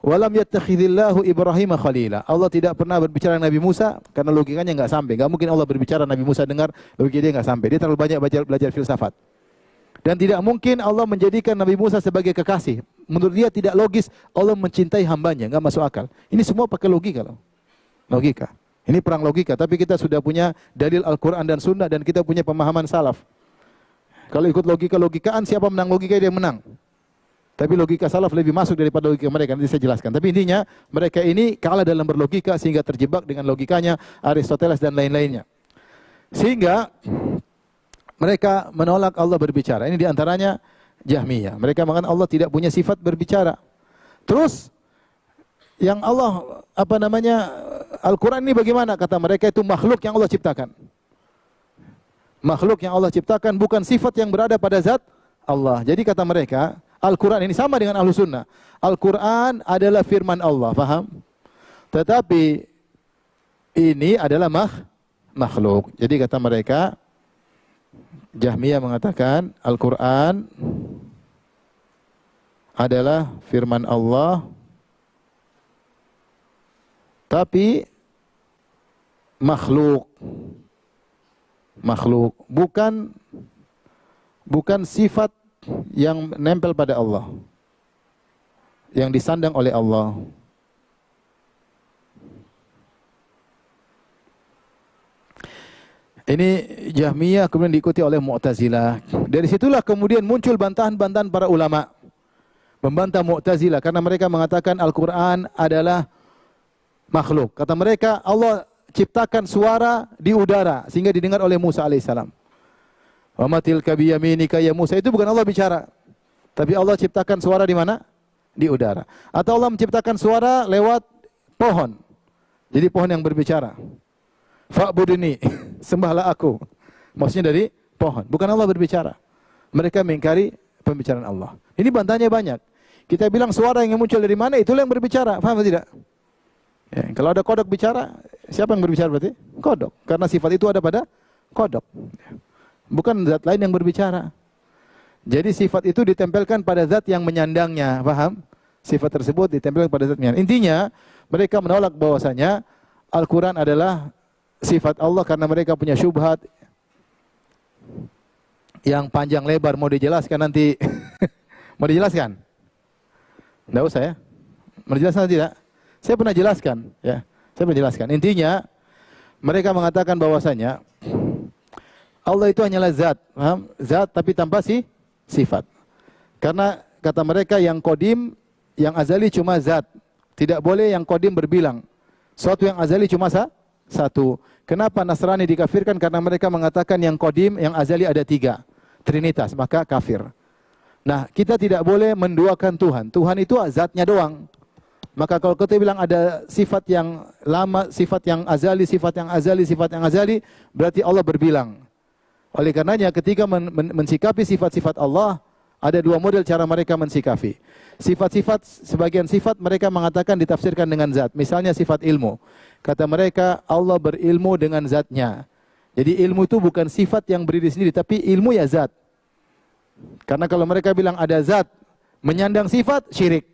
Speaker 1: wa lam yattakhidillahu Ibrahim khalila. Allah tidak pernah berbicara dengan Nabi Musa karena logikanya enggak sampai. Enggak mungkin Allah berbicara, Nabi Musa dengar, logika dia enggak sampai. Dia terlalu banyak belajar filsafat. Dan tidak mungkin Allah menjadikan Nabi Musa sebagai kekasih. Menurut dia tidak logis Allah mencintai hambanya, enggak masuk akal. Ini semua pakai logika loh. Logika. Ini perang logika, tapi kita sudah punya dalil Al-Quran dan Sunnah dan kita punya pemahaman salaf. Kalau ikut logika-logikaan, siapa menang logika dia menang. Tapi logika salaf lebih masuk daripada logika mereka, nanti saya jelaskan. Tapi intinya mereka ini kalah dalam berlogika sehingga terjebak dengan logikanya Aristoteles dan lain-lainnya. Sehingga mereka menolak Allah berbicara. Ini diantaranya Jahmiyah. Mereka mengatakan Allah tidak punya sifat berbicara. Terus Yang Allah Al-Quran ini bagaimana? Kata mereka itu makhluk yang Allah ciptakan. Makhluk yang Allah ciptakan, bukan sifat yang berada pada zat Allah. Jadi kata mereka, Al-Quran ini sama dengan Ahlus Sunnah. Al-Quran adalah firman Allah, paham? Tetapi ini adalah makhluk. Jadi kata mereka, Jahmiyah mengatakan Al-Quran adalah firman Allah, tapi makhluk, bukan sifat yang nempel pada Allah, yang disandang oleh Allah. Ini Jahmiyah kemudian diikuti oleh Mu'tazilah. Dari situlah kemudian muncul bantahan-bantahan para ulama membantah Mu'tazilah karena mereka mengatakan Al-Quran adalah makhluk. Kata mereka Allah ciptakan suara di udara sehingga didengar oleh Musa alaihissalam. Wa ma tilka biyaminika ya Musa, itu bukan Allah bicara. Tapi Allah ciptakan suara di mana? Di udara. Atau Allah menciptakan suara lewat pohon. Jadi pohon yang berbicara. Fa'budni, sembahlah aku. Maksudnya dari pohon, bukan Allah berbicara. Mereka mengingkari pembicaraan Allah. Ini bantahnya banyak. Kita bilang suara yang muncul dari mana, itulah yang berbicara. Paham atau tidak? Ya, kalau ada kodok bicara, siapa yang berbicara berarti? Kodok. Karena sifat itu ada pada kodok. Bukan zat lain yang berbicara. Jadi sifat itu ditempelkan pada zat yang menyandangnya. Paham? Sifat tersebut ditempelkan pada zat yang menyandang. Intinya, mereka menolak bahwasanya Al-Quran adalah sifat Allah karena mereka punya syubhat yang panjang lebar. Mau dijelaskan nanti? Mau dijelaskan? Tidak usah ya? Mau dijelaskan atau tidak? Saya pernah jelaskan, ya. Saya pernah jelaskan. Intinya, mereka mengatakan bahwasanya Allah itu hanyalah zat, paham? Zat tapi tanpa sifat. Karena kata mereka yang qadim, yang azali cuma zat. Tidak boleh yang qadim berbilang. Suatu yang azali cuma satu. Kenapa Nasrani dikafirkan? Karena mereka mengatakan yang qadim, yang azali ada 3. Trinitas, maka kafir. Nah, kita tidak boleh menduakan Tuhan. Tuhan itu zatnya doang. Maka kalau kita bilang ada sifat yang lama, sifat yang azali, sifat yang azali, sifat yang azali, berarti Allah berbilang. Oleh karenanya ketika mensikapi sifat-sifat Allah, ada 2 model cara mereka mensikapi. Sifat-sifat, sebagian sifat mereka mengatakan ditafsirkan dengan zat. Misalnya sifat ilmu. Kata mereka Allah berilmu dengan zatnya. Jadi ilmu itu bukan sifat yang berdiri sendiri, tapi ilmu ya zat. Karena kalau mereka bilang ada zat menyandang sifat, syirik.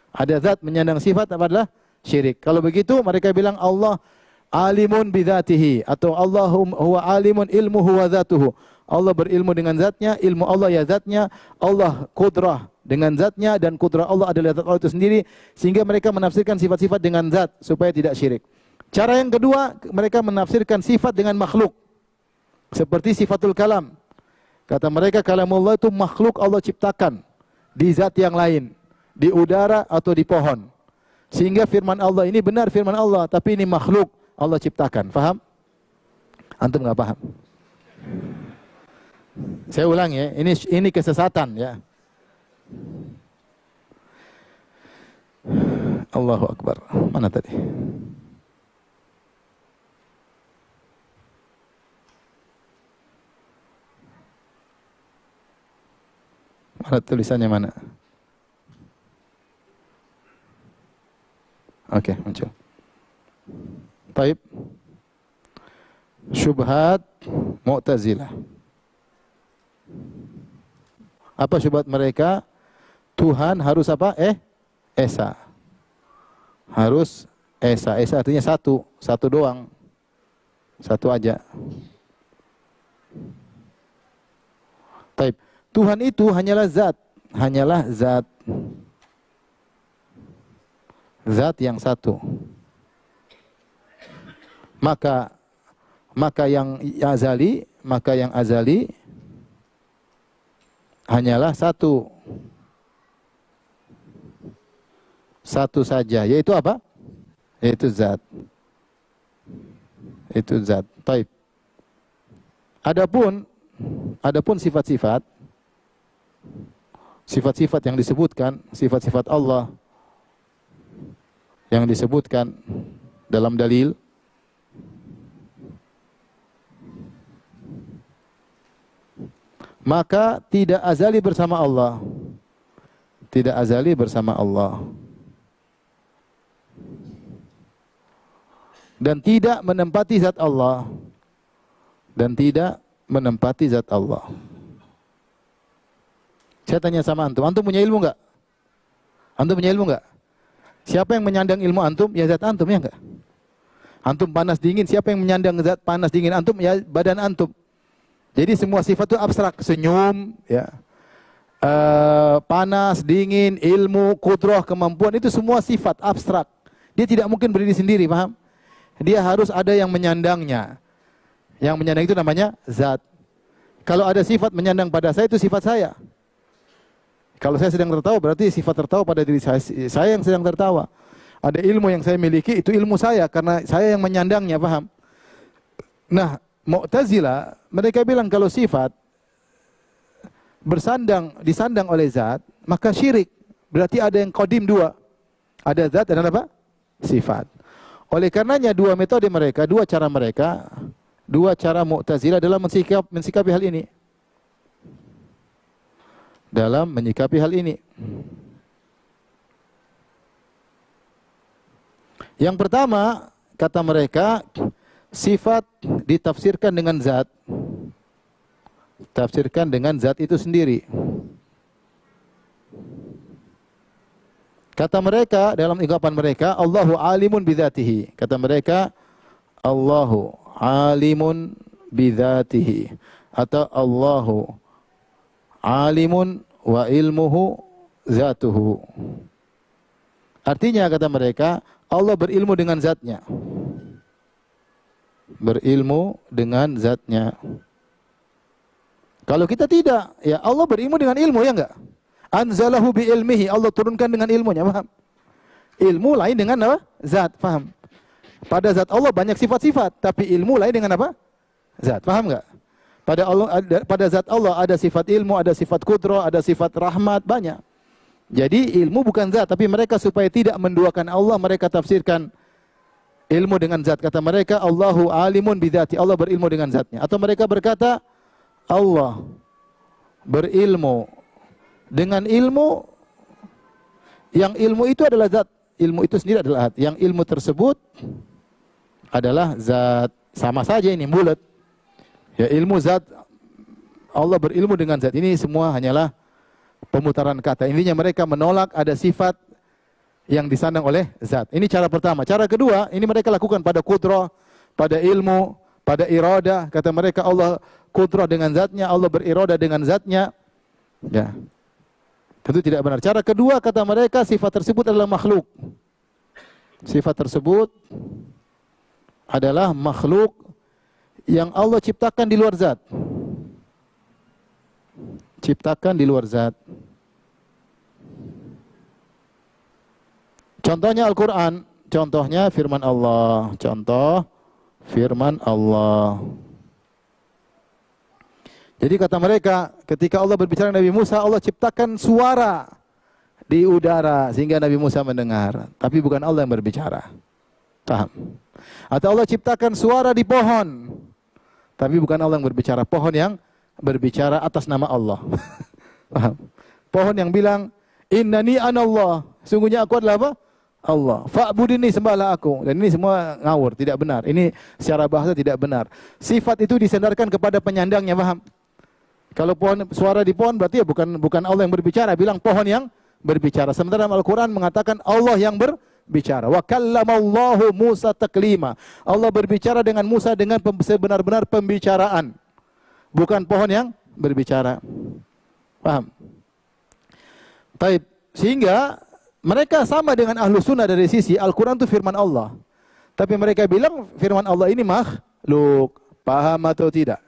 Speaker 1: Ada zat menyandang sifat apa adalah syirik. Kalau begitu mereka bilang Allah alimun bidzatihi atau Allahum huwa alimun ilmu huwa zatuhu. Allah berilmu dengan zatnya, ilmu Allah ya zatnya. Allah kudrah dengan zatnya dan kudrah Allah adalah zat Allah itu sendiri, sehingga mereka menafsirkan sifat-sifat dengan zat supaya tidak syirik. Cara yang kedua, mereka menafsirkan sifat dengan makhluk. Seperti sifatul kalam. Kata mereka kalamullah itu makhluk Allah ciptakan di zat yang lain, di udara atau di pohon. Sehingga firman Allah ini benar firman Allah, tapi ini makhluk Allah ciptakan. Faham? Antum enggak paham? Saya ulang ya, ini kesesatan ya. Allahu Akbar. Mana tadi? Mana tulisannya mana? Oke, muncul. Taib. Syubhat Mu'tazilah. Apa syubhat mereka? Tuhan harus apa? Esa. Harus esa. Esa artinya satu. Satu doang. Satu aja. Taib. Tuhan itu hanyalah zat. Hanyalah zat. Zat yang satu. Maka yang azali hanyalah satu. Satu saja, yaitu apa? Yaitu zat. Itu zat. Baik. Adapun sifat-sifat yang disebutkan, sifat-sifat Allah yang disebutkan dalam dalil. Maka tidak azali bersama Allah. Tidak azali bersama Allah. Dan tidak menempati zat Allah. Dan tidak menempati zat Allah. Saya tanya sama antum, antum punya ilmu enggak? Antum punya ilmu enggak? Siapa yang menyandang ilmu antum? Ya zat antum, ya enggak? Antum panas dingin, siapa yang menyandang zat panas dingin antum? Ya badan antum. Jadi semua sifat itu abstrak, senyum, ya, panas, dingin, ilmu, kudrah, kemampuan, itu semua sifat abstrak. Dia tidak mungkin berdiri sendiri, paham? Dia harus ada yang menyandangnya. Yang menyandang itu namanya zat. Kalau ada sifat menyandang pada saya, itu sifat saya. Kalau saya sedang tertawa, berarti sifat tertawa pada diri saya. Saya yang sedang tertawa. Ada ilmu yang saya miliki, itu ilmu saya, karena saya yang menyandangnya, paham? Nah, Mu'tazilah, mereka bilang kalau sifat disandang oleh zat, maka syirik. Berarti ada yang qadim dua. Ada zat dan apa? Sifat. Oleh karenanya dua metode mereka, dua cara Mu'tazilah dalam mensikapi hal ini. Dalam menyikapi hal ini. Yang pertama, kata mereka, sifat ditafsirkan dengan zat. Tafsirkan dengan zat itu sendiri. Kata mereka dalam ungkapan mereka, Allahu alimun bidzatihi. Kata mereka, Allahu alimun bidzatihi. Atau Allahu alimun wa ilmuhu zatuhu. Artinya kata mereka, Allah berilmu dengan zatnya. Berilmu dengan zatnya. Kalau kita tidak, ya Allah berilmu dengan ilmu, ya enggak? Anzalahu bi ilmihi, Allah turunkan dengan ilmunya, paham? Ilmu lain dengan apa? Zat, paham? Pada zat Allah banyak sifat-sifat, tapi ilmu lain dengan apa? Zat, paham enggak? Pada zat Allah ada sifat ilmu, ada sifat kudrah, ada sifat rahmat, banyak. Jadi ilmu bukan zat, tapi mereka supaya tidak menduakan Allah, mereka tafsirkan ilmu dengan zat. Kata mereka, Allahu alimun bidzati, Allah berilmu dengan zatnya. Atau mereka berkata, Allah berilmu dengan ilmu, yang ilmu itu adalah zat. Ilmu itu sendiri adalah zat. Yang ilmu tersebut adalah zat. Sama saja ini, mulut. Ya, ilmu zat, Allah berilmu dengan zat. Ini semua hanyalah pemutaran kata. Intinya mereka menolak ada sifat yang disandang oleh zat. Ini cara pertama. Cara kedua, ini mereka lakukan pada kudrah, pada ilmu, pada iradah. Kata mereka Allah kudrah dengan zatnya, Allah berirodah dengan zatnya. Ya, tentu tidak benar. Cara kedua, kata mereka sifat tersebut adalah makhluk. Sifat tersebut adalah makhluk yang Allah ciptakan di luar zat. Ciptakan di luar zat. Contohnya Al-Quran, contohnya firman Allah. Contoh firman Allah. Jadi kata mereka, ketika Allah berbicara dengan Nabi Musa, Allah ciptakan suara di udara sehingga Nabi Musa mendengar. Tapi bukan Allah yang berbicara. Paham? Atau Allah ciptakan suara di pohon. Tapi bukan Allah yang berbicara. Pohon yang berbicara atas nama Allah. Paham? Pohon yang bilang, Innani anallah. Sungguhnya aku adalah apa? Allah. Fa'budini, sembahlah aku. Dan ini semua ngawur, tidak benar. Ini secara bahasa tidak benar. Sifat itu disandarkan kepada penyandangnya, paham? Kalau pohon, suara di pohon berarti ya bukan Allah yang berbicara, bilang pohon yang berbicara. Sementara dalam Al-Quran mengatakan Allah yang berbicara. Wa kallamallahu Musa taklima. Allah berbicara dengan Musa dengan sebenar-benar pembicaraan. Bukan pohon yang berbicara. Paham? Taib. Sehingga mereka sama dengan ahlu sunnah dari sisi Al-Quran itu firman Allah. Tapi mereka bilang firman Allah ini makhluk. Paham atau tidak?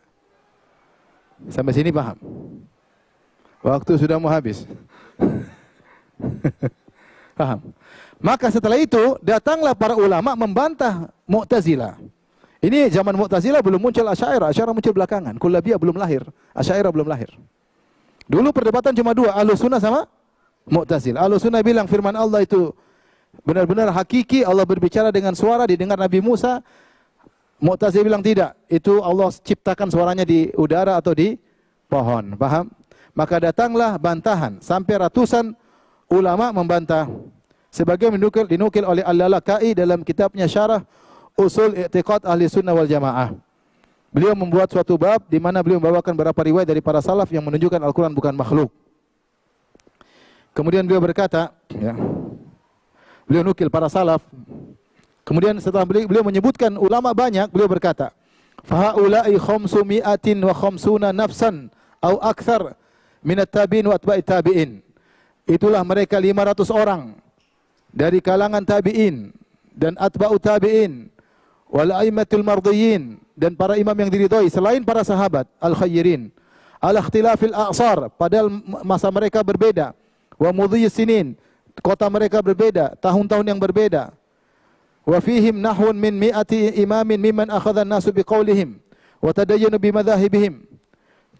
Speaker 1: Sampai sini paham? Waktu sudah mau habis. Paham? Maka setelah itu datanglah para ulama membantah Mu'tazilah. Ini zaman Mu'tazilah belum muncul Asy'ariyah. Asy'ariyah muncul belakangan. Kullabiyah belum lahir. Asy'ariyah belum lahir. Dulu perdebatan cuma dua, Ahlus Sunnah sama Mu'tazilah. Ahlus Sunnah bilang firman Allah itu benar-benar hakiki Allah berbicara dengan suara didengar Nabi Musa. Mu'tazilah bilang tidak, itu Allah ciptakan suaranya di udara atau di pohon. Paham? Maka datanglah bantahan sampai ratusan ulama membantah. Sebagai dinukil oleh Al-Lalaka'i dalam kitabnya Syarah Usul I'tiqad Ahli Sunnah wal Jamaah. Beliau membuat suatu bab di mana beliau membawakan beberapa riwayat dari para salaf yang menunjukkan Al-Quran bukan makhluk. Kemudian beliau berkata, ya, beliau nukil para salaf. Kemudian setelah beliau menyebutkan ulama banyak, beliau berkata, "Fahaula'i khamsumi'atin wa khamsuna nafsan au akthar minat tabi'in wa atba'i tabi'in." Itulah mereka 500 orang dari kalangan tabi'in dan atba'u tabi'in wal a'immatul mardiyyin dan para imam yang diridhai selain para sahabat al-khayrin ala ikhtilafil a'sar, padahal masa mereka berbeda, wa mudhiyis sinin, kota mereka berbeda, tahun-tahun yang berbeda. Wa fihim nahwun min mi'ati imamin mimman akhadha an-nasu biqaulihim wa tadayyanu bimadhahibihim.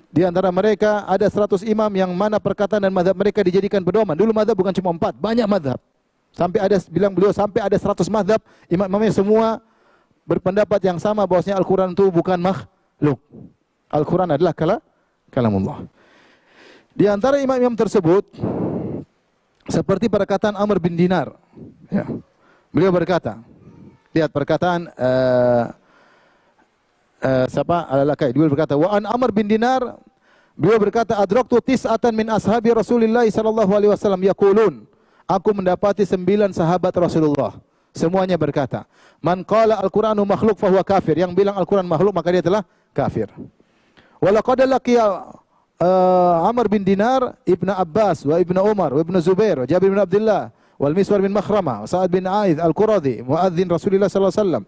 Speaker 1: Di antara mereka ada 100 imam yang mana perkataan dan mazhab mereka dijadikan pedoman. Dulu mazhab bukan cuma 4, banyak mazhab. Sampai ada, bilang beliau, sampai ada 100 mazhab, imam-imamnya semua berpendapat yang sama bahwasanya Al-Quran itu bukan makhluk. Al-Quran adalah kalamullah. Di antara imam-imam tersebut seperti perkataan Amr bin Dinar, ya. Beliau berkata, lihat perkataan siapa? Al-Lalaka'i. Beliau berkata, wa an Amr bin Dinar, beliau berkata, adraktu tis'atan min ashabi Rasulillah sallallahu alaihi wasallam yaqulun, aku mendapati 9 sahabat Rasulullah, semuanya berkata, man qala al-Qur'anu makhluk fahuwa kafir, yang bilang Al-Quran makhluk maka dia telah kafir. Wa laqad laqiya Amr bin Dinar Ibnu Abbas wa Ibnu Umar wa Ibnu Zubair wa Jabir bin Abdullah wal Miswar bin Makhramah, Sa'ad bin A'idh Al-Quradi, muadzin Rasulullah sallallahu alaihi wasallam.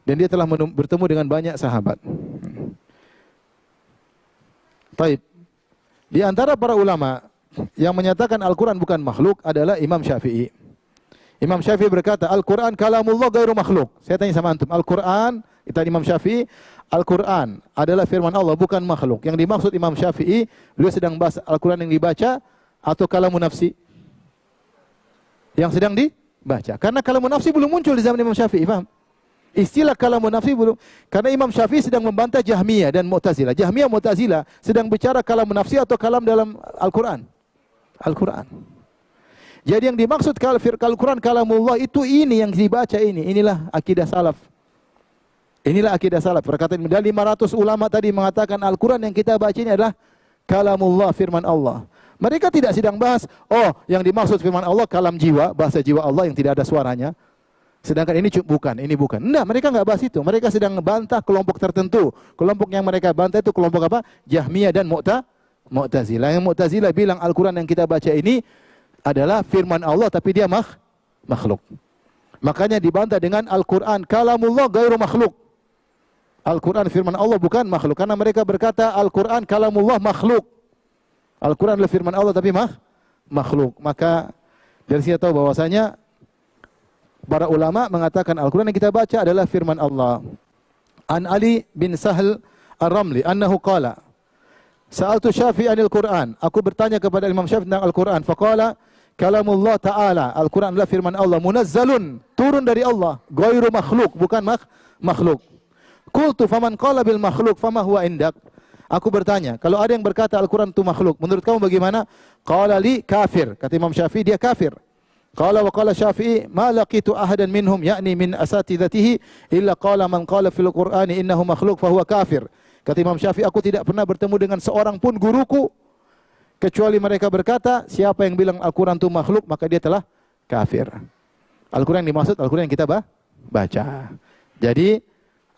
Speaker 1: Dan dia telah bertemu dengan banyak sahabat. Taib. Di antara para ulama yang menyatakan Al-Quran bukan makhluk adalah Imam Syafi'i. Imam Syafi'i berkata, Al-Quran kalamullah gairu makhluk. Saya tanya sama antum, Al-Quran, kata Imam Syafi'i, Al-Quran adalah firman Allah, bukan makhluk. Yang dimaksud Imam Syafi'i, beliau sedang bahas Al-Quran yang dibaca atau kalamun nafsi? Yang sedang dibaca. Karena kalamun nafsi belum muncul di zaman Imam Syafi'i, paham? Istilah kalamun nafsi belum. Karena Imam Syafi'i sedang membantah Jahmiyah dan Mu'tazilah. Jahmiyah, Mu'tazilah sedang bicara kalamun nafsi atau kalam dalam Al-Quran. Al-Quran. Jadi yang dimaksud Al-Quran kalamullah itu ini yang dibaca ini. Inilah akidah salaf. Inilah akidah salaf. Perkataan dari 500 ulama tadi mengatakan Al-Quran yang kita baca ini adalah kalamullah, firman Allah. Mereka tidak sedang bahas, oh yang dimaksud firman Allah kalam jiwa, bahasa jiwa Allah yang tidak ada suaranya. Sedangkan ini bukan, ini bukan. Enggak, mereka enggak bahas itu. Mereka sedang membantah kelompok tertentu. Kelompok yang mereka bantah itu kelompok apa? Jahmiyah dan Mu'tazilah. Yang Mu'tazilah bilang Al-Quran yang kita baca ini adalah firman Allah tapi dia makhluk. Makanya dibantah dengan Al-Quran kalamullah gairu makhluk. Al-Quran firman Allah bukan makhluk. Karena mereka berkata Al-Quran kalamullah makhluk. Al-Quran adalah firman Allah tapi makhluk. Maka dari sini tahu bahwasanya para ulama mengatakan Al-Quran yang kita baca adalah firman Allah. An Ali bin Sahl Ar-Ramli annahu qala, sa'altu Syafi'i 'anil Qur'an. Aku bertanya kepada Imam Syafi'i tentang Al-Quran. Faqala kalamullah ta'ala. Al-Quran adalah firman Allah, munazzalun, turun dari Allah, ghairu makhluk, bukan makhluk. Qultu faman qala bil makhluk fama huwa indak? Aku bertanya, kalau ada yang berkata Al-Quran itu makhluk, menurut kamu bagaimana? Qala li kafir. Kata Imam Syafi'i, dia kafir. Qala wa qala Syafi'i, ma laqitu ahadan minhum yakni min asatidatihi illa qala man qala fil Qur'ani innahu makhluk fahuwa kafir. Kata Imam Syafi'i, aku tidak pernah bertemu dengan seorang pun guruku kecuali mereka berkata, siapa yang bilang Al-Quran itu makhluk, maka dia telah kafir. Al-Quran yang dimaksud Al-Quran yang kita baca. Jadi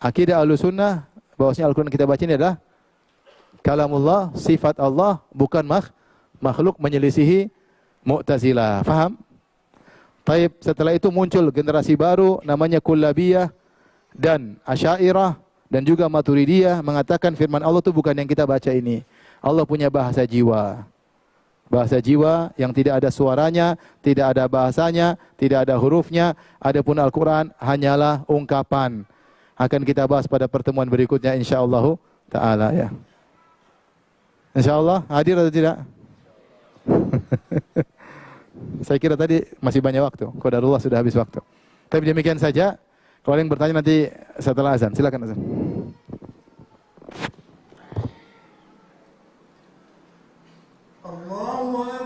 Speaker 1: akidah Ahlussunnah bahwasanya Al-Quran yang kita baca ini adalah kalamullah, sifat Allah, bukan makhluk, menyelisihi Mu'tazilah. Faham? Taib, setelah itu muncul generasi baru namanya Kullabiyah dan Asy'ariyah dan juga Maturidiyah mengatakan firman Allah itu bukan yang kita baca ini. Allah punya bahasa jiwa. Bahasa jiwa yang tidak ada suaranya, tidak ada bahasanya, tidak ada hurufnya. Adapun Al-Quran hanyalah ungkapan. Akan kita bahas pada pertemuan berikutnya insyaallah ta'ala ya. InsyaAllah hadir atau tidak? Saya kira tadi masih banyak waktu. Qadarullah sudah habis waktu. Tapi demikian saja. Kalau ada yang bertanya nanti setelah azan. Silakan azan.
Speaker 2: Allahu